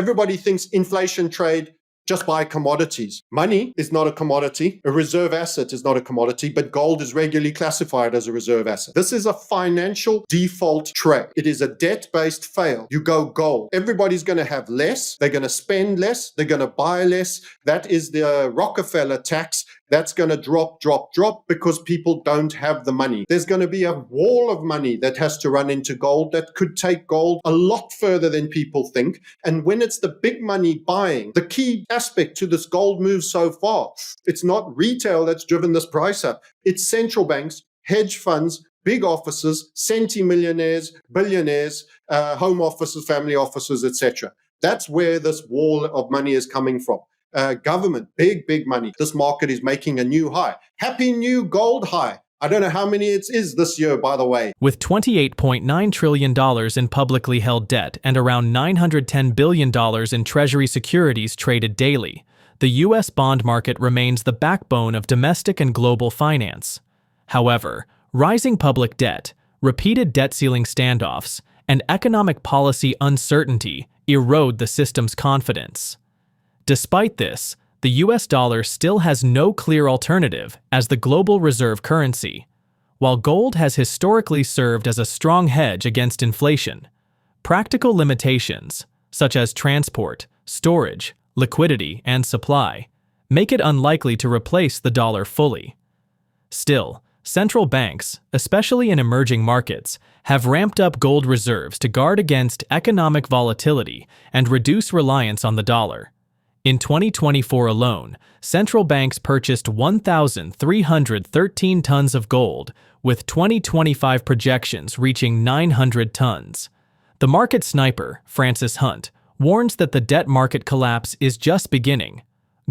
Everybody thinks inflation trade, just buy commodities. Money is not a commodity. A reserve asset is not a commodity, but gold is regularly classified as a reserve asset. This is a financial default trade. It is a debt-based fail. You go gold. Everybody's going to have less. They're going to spend less. They're going to buy less. That is the Rockefeller tax. That's going to drop because people don't have the money. There's going to be a wall of money that has to run into gold that could take gold a lot further than people think. And when it's the big money buying, the key aspect to this gold move so far, it's not retail that's driven this price up. It's central banks, hedge funds, big offices, centimillionaires, billionaires, home offices, family offices, etc. That's where this wall of money is coming from. Government, big money. This market is making a new high. Happy new gold high. I don't know how many it is this year, by the way. With $28.9 trillion in publicly held debt and around $910 billion in Treasury securities traded daily, the U.S. bond market remains the backbone of domestic and global finance. However, rising public debt, repeated debt ceiling standoffs, and economic policy uncertainty erode the system's confidence. Despite this, the US dollar still has no clear alternative as the global reserve currency, while gold has historically served as a strong hedge against inflation. Practical limitations, such as transport, storage, liquidity, and supply, make it unlikely to replace the dollar fully. Still, central banks, especially in emerging markets, have ramped up gold reserves to guard against economic volatility and reduce reliance on the dollar. In 2024 alone, central banks purchased 1,313 tons of gold, with 2025 projections reaching 900 tons. The market sniper, Francis Hunt, warns that the debt market collapse is just beginning.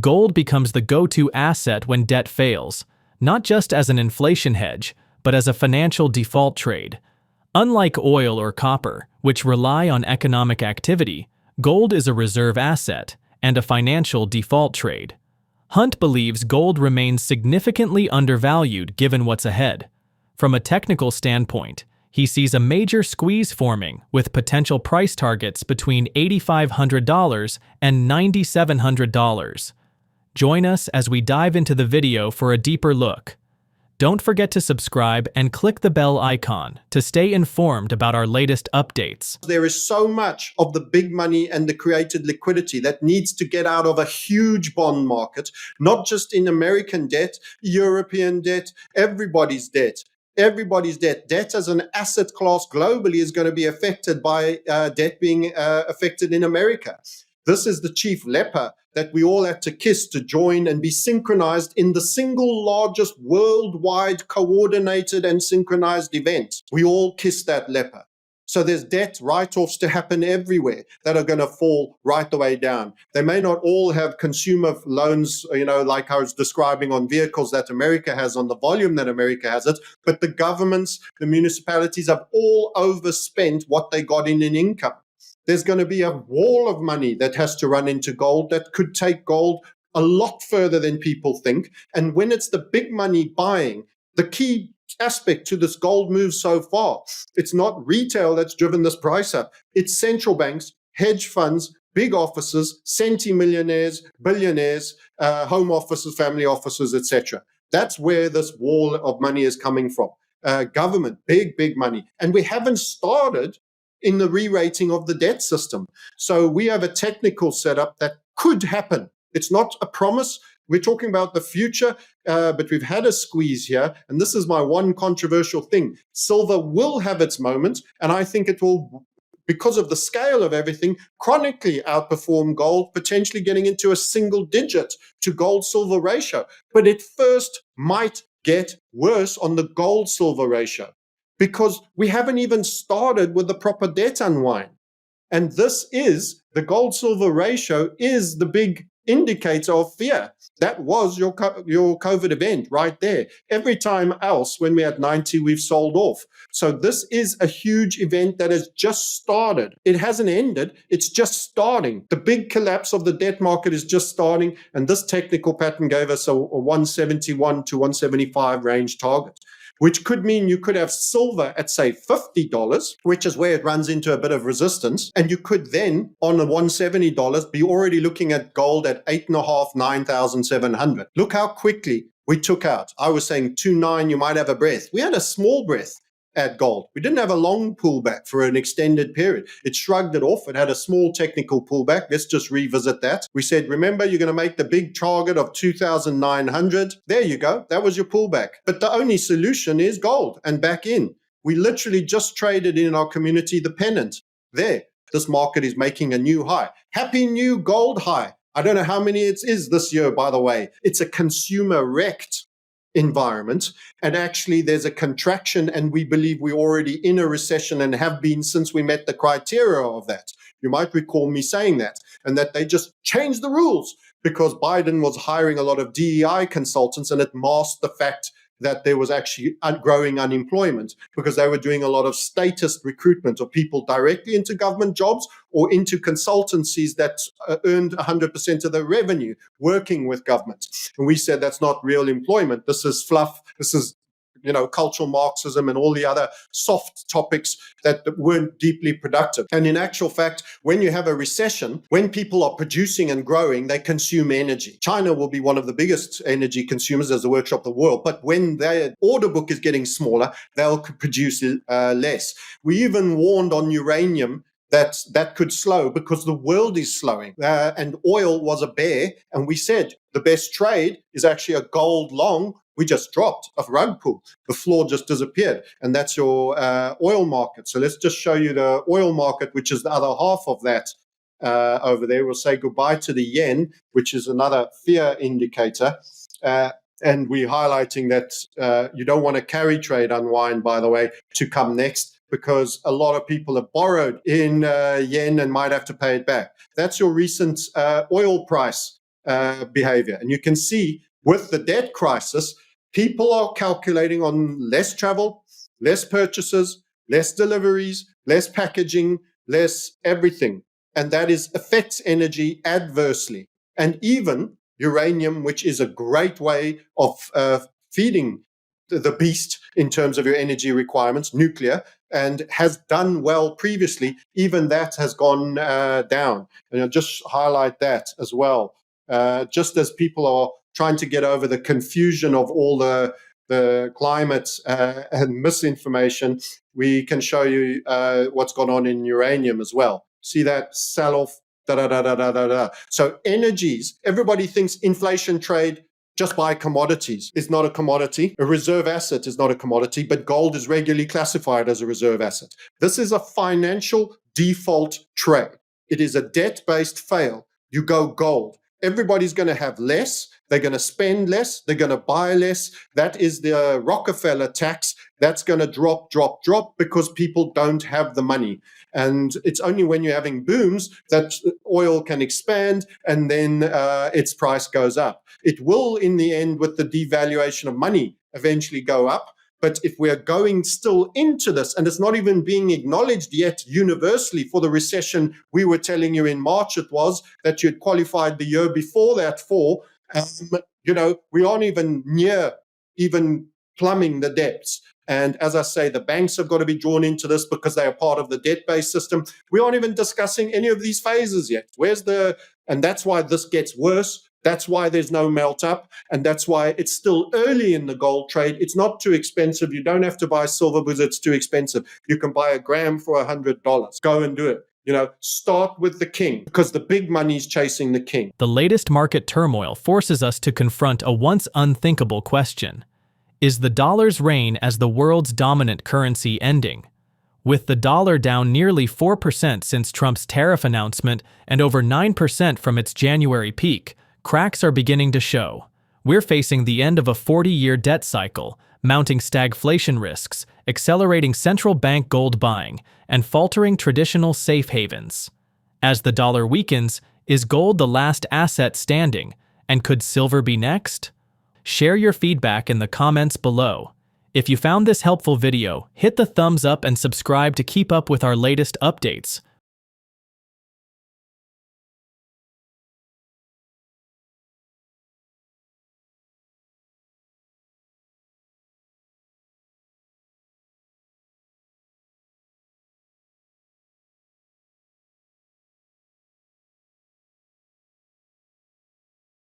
Gold becomes the go-to asset when debt fails, not just as an inflation hedge, but as a financial default trade. Unlike oil or copper, which rely on economic activity, gold is a reserve asset and a financial default trade. Hunt believes gold remains significantly undervalued given what's ahead. From a technical standpoint, he sees a major squeeze forming with potential price targets between $8,500 and $9,700. Join us as we dive into the video for a deeper look. Don't forget to subscribe and click the bell icon to stay informed about our latest updates. There is so much of the big money and the created liquidity that needs to get out of a huge bond market, not just in American debt, European debt, everybody's debt. Everybody's debt. Debt as an asset class globally is going to be affected by debt being affected in America. This is the chief leper that we all had to kiss to join and be synchronized in the single largest worldwide coordinated and synchronized event. We all kiss that leper. So there's debt write-offs to happen everywhere that are going to fall right the way down. They may not all have consumer loans, like I was describing on vehicles that America has, on the volume that America has it, but the governments, the municipalities have all overspent what they got in income. There's going to be a wall of money that has to run into gold that could take gold a lot further than people think. And when it's the big money buying, the key aspect to this gold move so far, it's not retail that's driven this price up. It's central banks, hedge funds, big offices, centimillionaires, billionaires, home offices, family offices, etc. That's where this wall of money is coming from. Government, big money. And we haven't started in the re-rating of the debt system. So we have a technical setup that could happen. It's not a promise. We're talking about the future, but we've had a squeeze here. And this is my one controversial thing. Silver will have its moment, and I think it will, because of the scale of everything, chronically outperform gold, potentially getting into a single digit to gold-silver ratio. But it first might get worse on the gold-silver ratio, because we haven't even started with the proper debt unwind. And this is, the gold-silver ratio is the big indicator of fear. That was your COVID event right there. Every time else, when we had 90, we've sold off. So this is a huge event that has just started. It hasn't ended. It's just starting. The big collapse of the debt market is just starting. And this technical pattern gave us a 171 to 175 range target. which could mean you could have silver at, say, $50, which is where it runs into a bit of resistance. And you could then, on the $170, be already looking at gold at 8.5, 9,700. Look how quickly we took out. I was saying 2.9, you might have a breath. We had a small breath at gold. We didn't have a long pullback for an extended period. It shrugged it off. It had a small technical pullback. Let's just revisit that. We said, remember, you're going to make the big target of 2,900. There you go. That was your pullback. But the only solution is gold and back in. We literally just traded in our community the pennant. There. This market is making a new high. Happy new gold high. I don't know how many it is this year, by the way. It's a consumer wrecked environment, and actually there's a contraction, and we believe we're already in a recession and have been since we met the criteria of that. You might recall me saying that, and that they just changed the rules because Biden was hiring a lot of DEI consultants, and it masked the fact that there was actually growing unemployment because they were doing a lot of statist recruitment of people directly into government jobs or into consultancies that earned 100% of their revenue working with government. And we said that's not real employment. This is fluff. This is cultural Marxism and all the other soft topics that weren't deeply productive. And in actual fact, when you have a recession, when people are producing and growing, they consume energy. China will be one of the biggest energy consumers as a workshop of the world. But when their order book is getting smaller, they'll produce less. We even warned on uranium that could slow because the world is slowing. And oil was a bear. And we said the best trade is actually a gold long. We just dropped a rug pull. The floor just disappeared. And that's your oil market. So let's just show you the oil market, which is the other half of that over there. We'll say goodbye to the yen, which is another fear indicator. And we're highlighting that you don't want to carry trade unwind, by the way, to come next, because a lot of people have borrowed in yen and might have to pay it back. That's your recent oil price behavior. And you can see with the debt crisis, people are calculating on less travel, less purchases, less deliveries, less packaging, less everything. And that affects energy adversely. And even uranium, which is a great way of feeding the beast in terms of your energy requirements, nuclear, and has done well previously, even that has gone down. And I'll just highlight that as well. Just as people are trying to get over the confusion of all the climate and misinformation, we can show you what's gone on in uranium as well. See that sell-off, da-da-da-da-da-da-da. So energies, everybody thinks inflation trade, just buy commodities, is not a commodity. A reserve asset is not a commodity, but gold is regularly classified as a reserve asset. This is a financial default trade. It is a debt-based fail. You go gold. Everybody's going to have less. They're going to spend less. They're going to buy less. That is the Rockefeller tax. That's going to drop because people don't have the money. And it's only when you're having booms that oil can expand and then its price goes up. It will, in the end, with the devaluation of money, eventually go up. But if we're going still into this, and it's not even being acknowledged yet universally for the recession we were telling you in March it was, that you had qualified the year before that for, we aren't even near even plumbing the depths. And as I say, the banks have got to be drawn into this because they are part of the debt-based system. We aren't even discussing any of these phases yet. And that's why this gets worse. That's why there's no melt up. And that's why it's still early in the gold trade. It's not too expensive. You don't have to buy silver because it's too expensive. You can buy a gram for $100. Go and do it. Start with the king because the big money's chasing the king. The latest market turmoil forces us to confront a once unthinkable question. Is the dollar's reign as the world's dominant currency ending? With the dollar down nearly 4% since Trump's tariff announcement and over 9% from its January peak, cracks are beginning to show. We're facing the end of a 40-year debt cycle, mounting stagflation risks, accelerating central bank gold buying, and faltering traditional safe havens. As the dollar weakens, is gold the last asset standing, and could silver be next? Share your feedback in the comments below. If you found this helpful video, hit the thumbs up and subscribe to keep up with our latest updates.